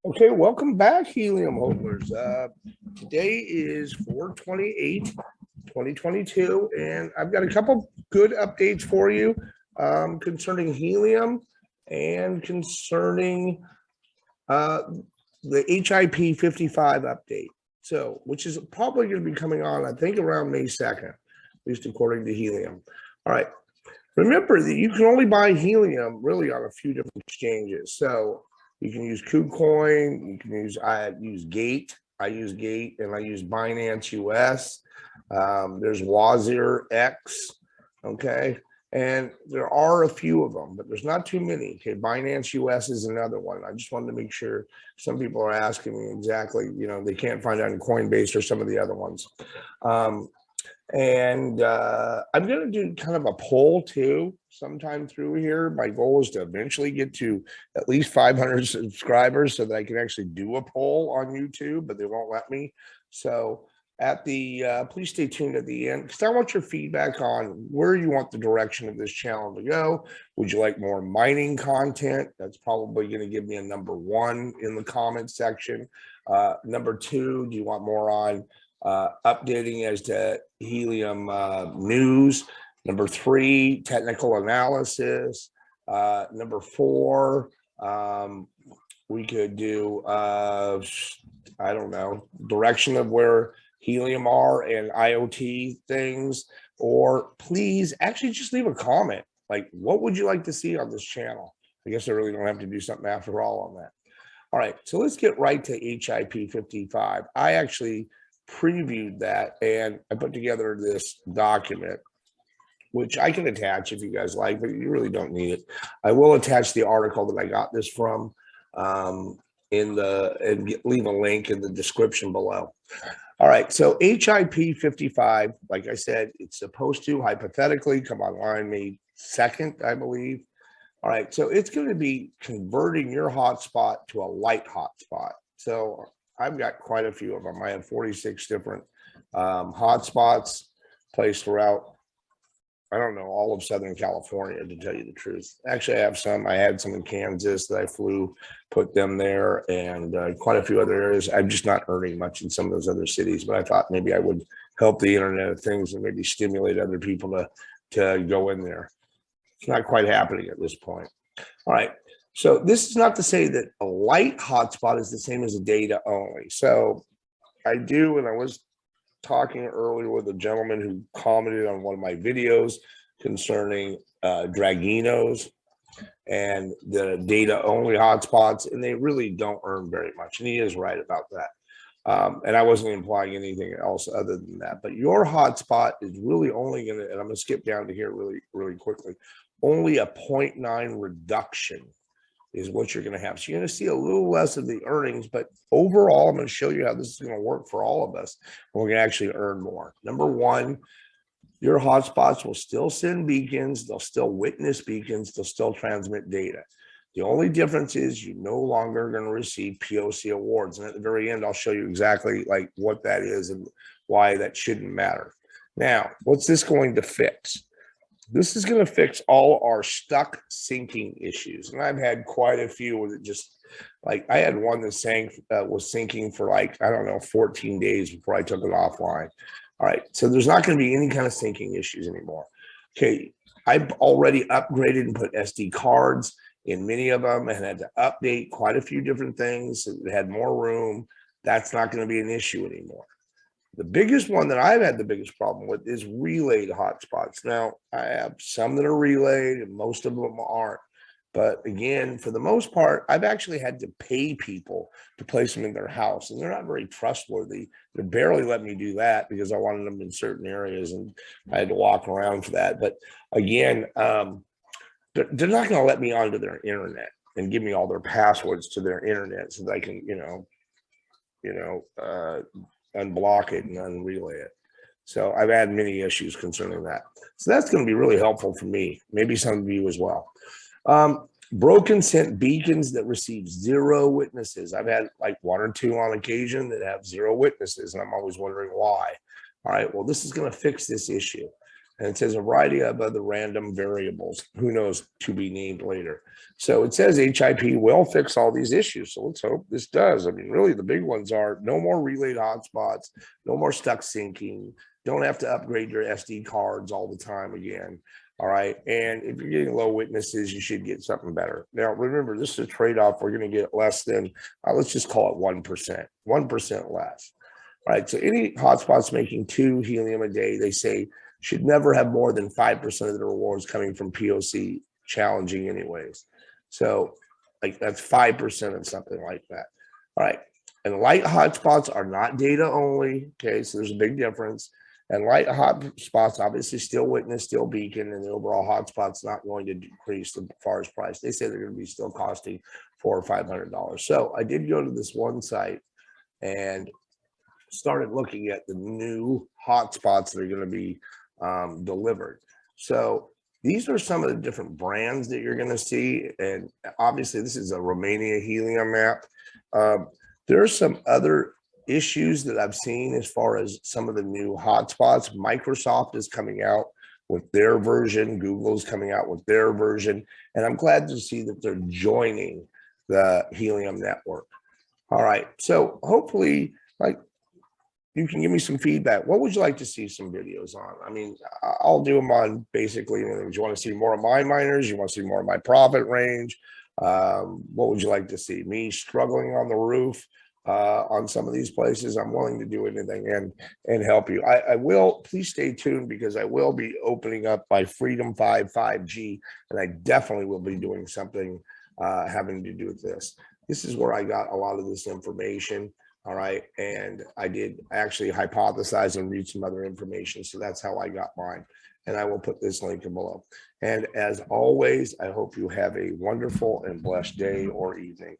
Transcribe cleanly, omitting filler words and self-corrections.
Okay, welcome back, Helium holders. Today is 4/28, 2022, and I've got a couple good updates for you concerning helium and concerning uh, the HIP 55 update. So, which is probably going to be coming on, I think, around May 2nd, at least according to Helium. All right. Remember that you can only buy helium really on a few different exchanges. So you can use KuCoin, you can use I use Gate, and I use Binance US. There's Wazir X, okay, and there are a few of them, but there's not too many. Okay, Binance US is another one. I just wanted to make sure. Some people are asking me exactly, they can't find it on Coinbase or some of the other ones. And I'm going to do kind of a poll too sometime through here. My goal is to eventually get to at least 500 subscribers so that I can actually do a poll on YouTube, but they won't let me. So at the please stay tuned at the end, because I want your feedback on where you want the direction of this channel to go. Would you like more mining content? That's probably going to give me a number one in the comment section. Number two, do you want more on updating as to helium news? Number three, technical analysis. Number four, we could do, I don't know, direction of where helium are and IoT things. Or please actually just leave a comment. Like, what would you like to see on this channel? I guess I really don't have to do something after all on that. All right, so let's get right to HIP 55. I actually previewed that and I put together this document, which I can attach if you guys like, but you really don't need it. I will attach the article that I got this from leave a link in the description below. All right, so HIP 55, like I said, it's supposed to hypothetically come online May 2nd, I believe. All right, so it's going to be converting your hotspot to a light hotspot. So I've got quite a few of them. I have 46 different hotspots placed throughout, I don't know, all of Southern California, to tell you the truth. Actually, I have some. I had some in Kansas that I flew, put them there, and quite a few other areas. I'm just not earning much in some of those other cities, but I thought maybe I would help the Internet of Things and maybe stimulate other people to go in there. It's not quite happening at this point. All right. So this is not to say that a light hotspot is the same as a data only. So I do, and I was talking earlier with a gentleman who commented on one of my videos concerning Draginos and the data only hotspots, and they really don't earn very much. And he is right about that. And I wasn't implying anything else other than that. But your hotspot is really only going to, and I'm going to skip down to here really, really quickly, only a 0.9 reduction is what you're going to have. So you're going to see a little less of the earnings, but overall, I'm going to show you how this is going to work for all of us. We're going to actually earn more. Number one, your hotspots will still send beacons. They'll still witness beacons. They'll still transmit data. The only difference is you're no longer going to receive POC awards. And at the very end, I'll show you exactly like what that is and why that shouldn't matter. Now, what's this going to fix? This is going to fix all our stuck syncing issues. And I've had quite a few with it. Just like I had one that was syncing for like, I don't know, 14 days before I took it offline. All right. So there's not going to be any kind of syncing issues anymore. Okay. I've already upgraded and put SD cards in many of them and had to update quite a few different things. It had more room. That's not going to be an issue anymore. The biggest one that I've had the biggest problem with is relayed hotspots. Now, I have some that are relayed and most of them aren't. But again, for the most part, I've actually had to pay people to place them in their house, and they're not very trustworthy. They barely let me do that because I wanted them in certain areas, and I had to walk around for that. But again, they're not going to let me onto their internet and give me all their passwords to their internet so that I can, unblock it and unrelay it. So I've had many issues concerning that. So that's going to be really helpful for me, maybe some of you as well. Broken sent beacons that receive 0 witnesses. I've had like 1 or 2 on occasion that have 0 witnesses, and I'm always wondering why. All right, well, this is going to fix this issue. And it says a variety of other random variables, who knows, to be named later. So it says HIP will fix all these issues. So let's hope this does. I mean, really, the big ones are no more relayed hotspots, no more stuck syncing, don't have to upgrade your SD cards all the time again. All right. And if you're getting low witnesses, you should get something better. Now, remember, this is a trade off. We're going to get less than, let's just call it 1% less. All right. So any hotspots making 2 helium a day, they say, should never have more than 5% of the rewards coming from POC challenging anyways. So like that's 5% of something like that. All right. And light hotspots are not data only. Okay. So there's a big difference. And light hotspots obviously still witness, still beacon, and the overall hotspot's not going to decrease as far as price. They say they're going to be still costing $400 or $500. So I did go to this one site and started looking at the new hotspots that are going to be delivered. So these are some of the different brands that you're going to see. And obviously this is a Romania helium map. There are some other issues that I've seen as far as some of the new hotspots. Microsoft is coming out with their version. Google's coming out with their version. And I'm glad to see that they're joining the Helium network. All right. So hopefully, like, you can give me some feedback. What would you like to see some videos on? I mean, I'll do them on basically anything. Do you want to see more of my miners? You want to see more of my profit range? What would you like to see? Me struggling on the roof on some of these places? I'm willing to do anything and help you. I will, please stay tuned because I will be opening up my Freedom 5 5G, and I definitely will be doing something having to do with this. This is where I got a lot of this information. All right. And I did actually hypothesize and read some other information. So that's how I got mine. And I will put this link below. And as always, I hope you have a wonderful and blessed day or evening.